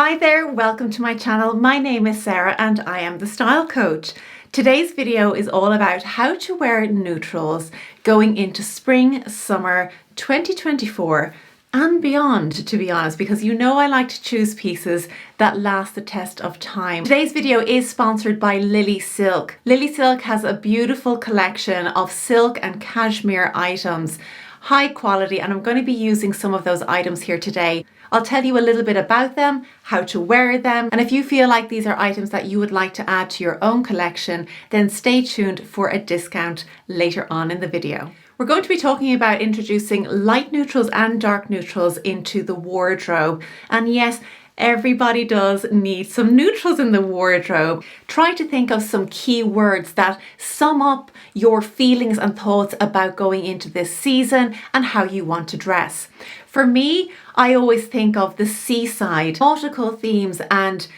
Hi there, welcome to my channel. My name is Sarah and I am the style coach. Today's video is all about how to wear neutrals going into spring, summer 2024 and beyond, to be honest, because you know I like to choose pieces that last the test of time. Today's video is sponsored by Lily Silk. Lily Silk has a beautiful collection of silk and cashmere items, high quality, and I'm going to be using some of those items here today. I'll tell you a little bit about them, how to wear them, and if you feel like these are items that you would like to add to your own collection, then stay tuned for a discount later on in the video. We're going to be talking about introducing light neutrals and dark neutrals into the wardrobe. And yes, everybody does need some neutrals in the wardrobe. Try to think of some key words that sum up your feelings and thoughts about going into this season and how you want to dress. For me, I always think of the seaside, nautical themes and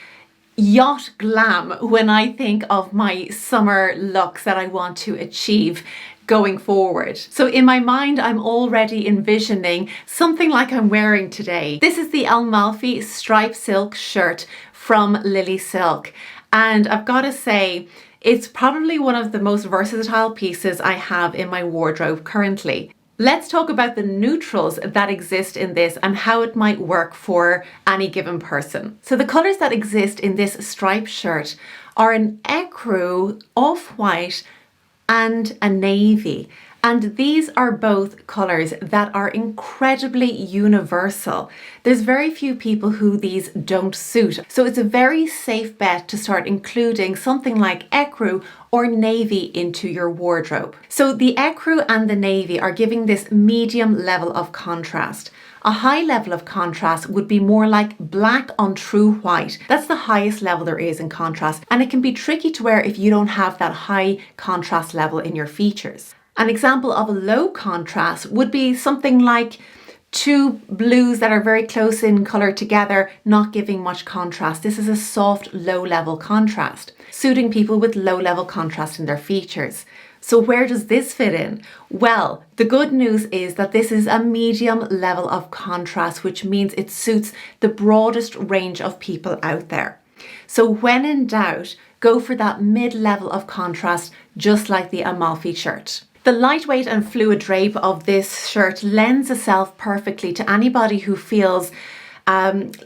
yacht glam when I think of my summer looks that I want to achieve going forward. So in my mind, I'm already envisioning something like I'm wearing today. This is the Amalfi striped silk shirt from Lily Silk. And I've got to say, it's probably one of the most versatile pieces I have in my wardrobe currently. Let's talk about the neutrals that exist in this and how it might work for any given person. So the colors that exist in this striped shirt are an ecru, off-white, and a navy. And these are both colors that are incredibly universal. There's very few people who these don't suit. So it's a very safe bet to start including something like ecru or navy into your wardrobe. So the ecru and the navy are giving this medium level of contrast. A high level of contrast would be more like black on true white. That's the highest level there is in contrast, and it can be tricky to wear if you don't have that high contrast level in your features. An example of a low contrast would be something like two blues that are very close in color together, not giving much contrast. This is a soft, low level contrast, suiting people with low level contrast in their features. So where does this fit in? Well, the good news is that this is a medium level of contrast, which means it suits the broadest range of people out there. So when in doubt, go for that mid-level of contrast, just like the Amalfi shirt. The lightweight and fluid drape of this shirt lends itself perfectly to anybody who feels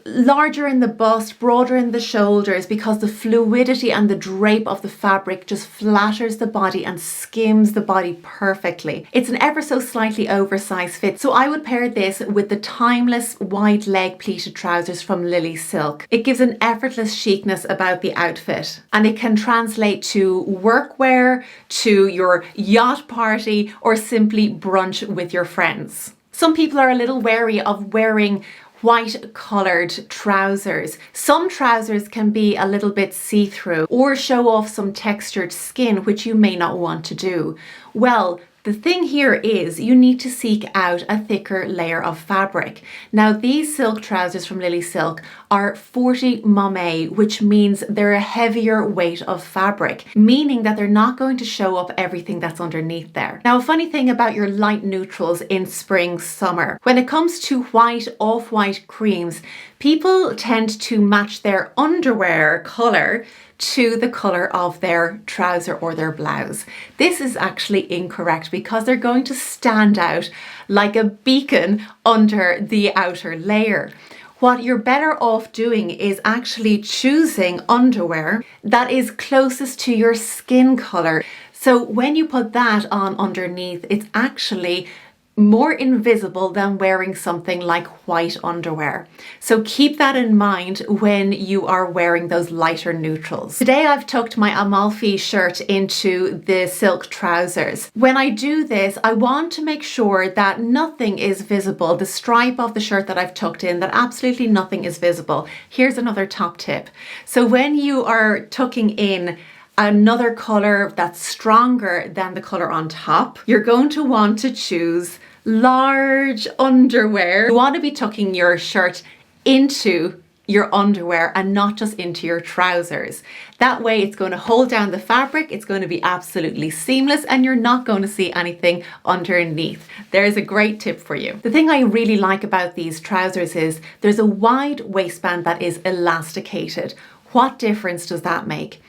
larger in the bust, broader in the shoulders, because the fluidity and the drape of the fabric just flatters the body and skims the body perfectly. It's an ever so slightly oversized fit, so I would pair this with the timeless wide leg pleated trousers from Lily Silk. It gives an effortless chicness about the outfit, and it can translate to workwear, to your yacht party, or simply brunch with your friends. Some people are a little wary of wearing white coloured trousers. Some trousers can be a little bit see-through or show off some textured skin, which you may not want to do. Well, the thing here is you need to seek out a thicker layer of fabric. Now, these silk trousers from Lily Silk are 40 momme, which means they're a heavier weight of fabric, meaning that they're not going to show up everything that's underneath there. Now, a funny thing about your light neutrals in spring, summer, when it comes to white, off-white creams, people tend to match their underwear colour to the colour of their trouser or their blouse. This is actually incorrect because they're going to stand out like a beacon under the outer layer. What you're better off doing is actually choosing underwear that is closest to your skin colour. So when you put that on underneath, it's actually more invisible than wearing something like white underwear. So keep that in mind when you are wearing those lighter neutrals. Today I've tucked my Amalfi shirt into the silk trousers. When I do this, I want to make sure that nothing is visible. The stripe of the shirt that I've tucked in, that absolutely nothing is visible. Here's another top tip. So when you are tucking in another color that's stronger than the color on top, you're going to want to choose large underwear. You want to be tucking your shirt into your underwear and not just into your trousers. That way it's going to hold down the fabric, it's going to be absolutely seamless, and you're not going to see anything underneath. There's a great tip for you. The thing I really like about these trousers is there's a wide waistband that is elasticated. What difference does that make?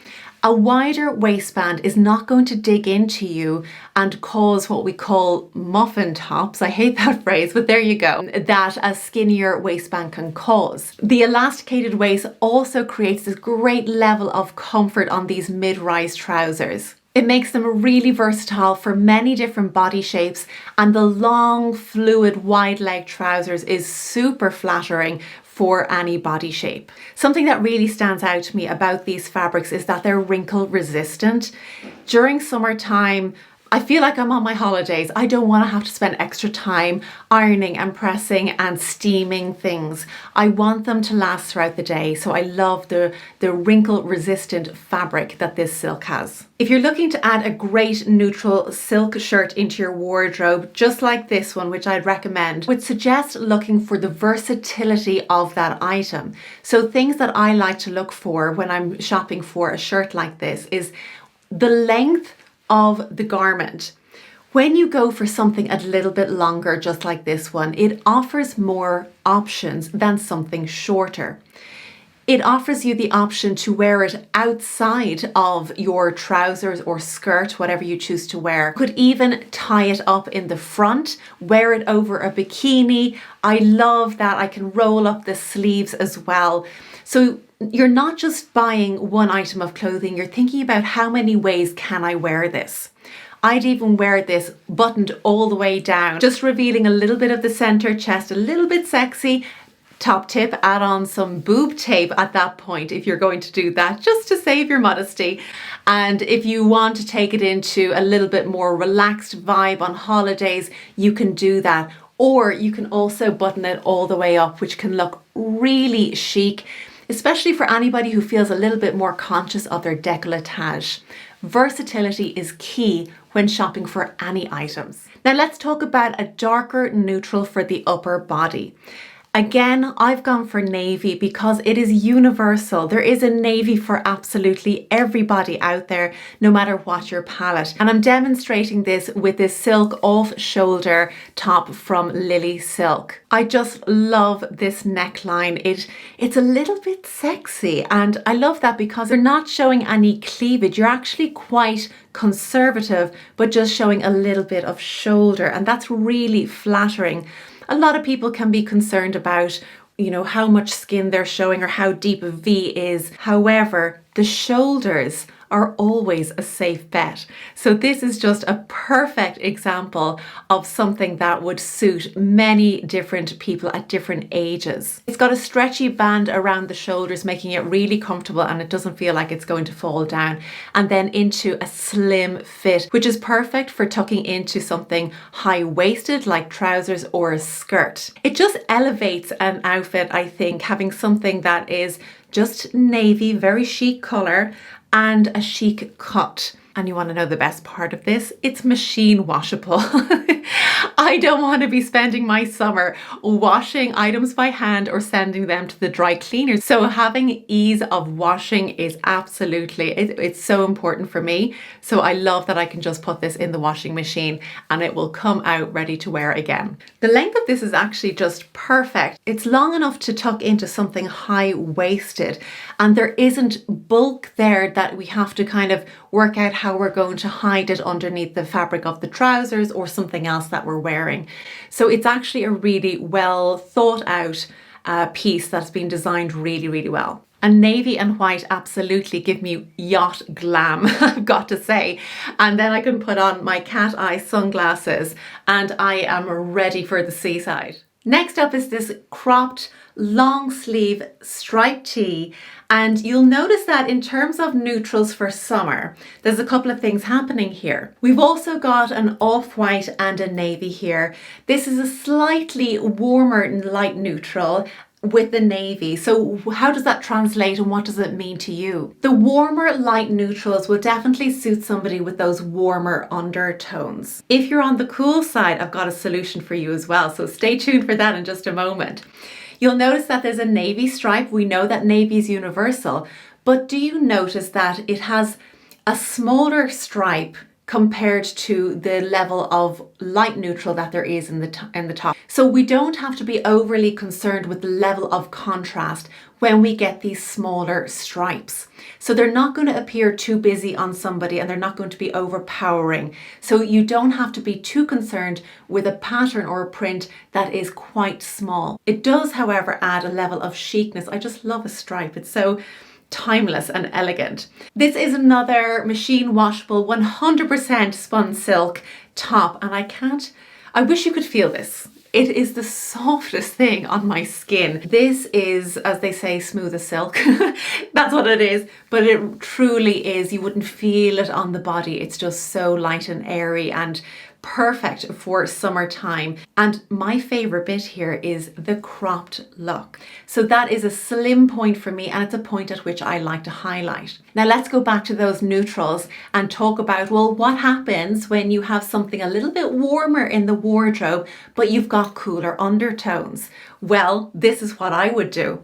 A wider waistband is not going to dig into you and cause what we call muffin tops. I hate that phrase, but there you go, that a skinnier waistband can cause. The elasticated waist also creates this great level of comfort on these mid-rise trousers. It makes them really versatile for many different body shapes, and the long, fluid, wide leg trousers is super flattering for any body shape. Something that really stands out to me about these fabrics is that they're wrinkle resistant. During summertime, I feel like I'm on my holidays. I don't want to have to spend extra time ironing and pressing and steaming things. I want them to last throughout the day. So I love the wrinkle resistant fabric that this silk has. If you're looking to add a great neutral silk shirt into your wardrobe, just like this one, which I'd recommend, would suggest looking for the versatility of that item. So things that I like to look for when I'm shopping for a shirt like this is the length of the garment. When you go for something a little bit longer, just like this one, it offers more options than something shorter. It offers you the option to wear it outside of your trousers or skirt, whatever you choose to wear. Could even tie it up in the front, wear it over a bikini. I love that I can roll up the sleeves as well. So you're not just buying one item of clothing, you're thinking about how many ways can I wear this. I'd even wear this buttoned all the way down, just revealing a little bit of the center chest, a little bit sexy. Top tip, add on some boob tape at that point if you're going to do that, just to save your modesty. And if you want to take it into a little bit more relaxed vibe on holidays, you can do that. Or you can also button it all the way up, which can look really chic, especially for anybody who feels a little bit more conscious of their décolletage. Versatility is key when shopping for any items. Now let's talk about a darker neutral for the upper body. Again, I've gone for navy because it is universal. There is a navy for absolutely everybody out there, no matter what your palette. And I'm demonstrating this with this silk off-shoulder top from Lily Silk. I just love this neckline. It's a little bit sexy, and I love that because you're not showing any cleavage. You're actually quite conservative, but just showing a little bit of shoulder, and that's really flattering. A lot of people can be concerned about, how much skin they're showing or how deep a V is. However, the shoulders are always a safe bet. So this is just a perfect example of something that would suit many different people at different ages. It's got a stretchy band around the shoulders, making it really comfortable, and it doesn't feel like it's going to fall down. And then into a slim fit, which is perfect for tucking into something high-waisted like trousers or a skirt. It just elevates an outfit, I think, having something that is just navy, very chic color, and a chic cut. And you want to know the best part of this? It's machine washable. I don't want to be spending my summer washing items by hand or sending them to the dry cleaners. So having ease of washing is absolutely, it's so important for me. So I love that I can just put this in the washing machine and it will come out ready to wear again. The length of this is actually just perfect. It's long enough to tuck into something high-waisted, and there isn't bulk there that we have to kind of work out how we're going to hide it underneath the fabric of the trousers or something else that we're wearing. So it's actually a really well thought out piece that's been designed really, really well. And navy and white absolutely give me yacht glam, I've got to say. And then I can put on my cat eye sunglasses and I am ready for the seaside. Next up is this cropped long sleeve striped tee, and you'll notice that in terms of neutrals for summer, there's a couple of things happening here. We've also got an off-white and a navy here. This is a slightly warmer light neutral with the navy. So how does that translate and what does it mean to you? The warmer light neutrals will definitely suit somebody with those warmer undertones. If you're on the cool side, I've got a solution for you as well. So stay tuned for that in just a moment. You'll notice that there's a navy stripe. We know that navy is universal, but do you notice that it has a smaller stripe compared to the level of light neutral that there is in the top. So we don't have to be overly concerned with the level of contrast when we get these smaller stripes. So they're not going to appear too busy on somebody and they're not going to be overpowering. So you don't have to be too concerned with a pattern or a print that is quite small. It does, however, add a level of chicness. I just love a stripe. It's so timeless and elegant. This is another machine washable 100% spun silk top, and I wish you could feel this. It is the softest thing on my skin. This is, as they say, smooth as silk. That's what it is, but it truly is. You wouldn't feel it on the body. It's just so light and airy and perfect for summertime. And my favorite bit here is the cropped look. So that is a slim point for me, and it's a point at which I like to highlight. Now let's go back to those neutrals and talk about, well, what happens when you have something a little bit warmer in the wardrobe, but you've got cooler undertones? Well, this is what I would do.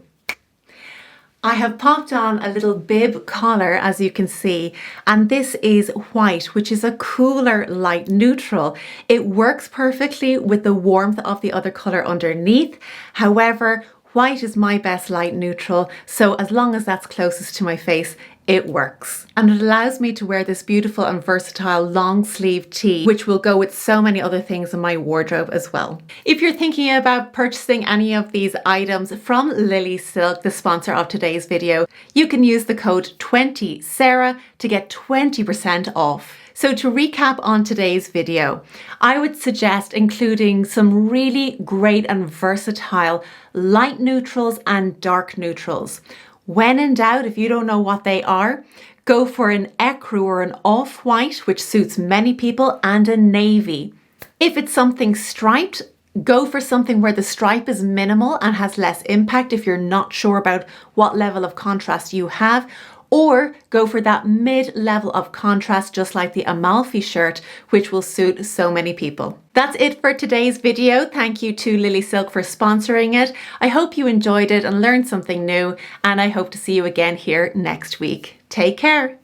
I have popped on a little bib collar, as you can see, and this is white, which is a cooler light neutral. It works perfectly with the warmth of the other color underneath. However, white is my best light neutral, so as long as that's closest to my face, it works. And it allows me to wear this beautiful and versatile long sleeve tee, which will go with so many other things in my wardrobe as well. If you're thinking about purchasing any of these items from Lily Silk, the sponsor of today's video, you can use the code 20SARAH to get 20% off. So to recap on today's video, I would suggest including some really great and versatile light neutrals and dark neutrals. When in doubt, if you don't know what they are, go for an ecru or an off-white, which suits many people, and a navy. If it's something striped, go for something where the stripe is minimal and has less impact if you're not sure about what level of contrast you have, or go for that mid-level of contrast, just like the Amalfi shirt, which will suit so many people. That's it for today's video. Thank you to Lily Silk for sponsoring it. I hope you enjoyed it and learned something new, and I hope to see you again here next week. Take care.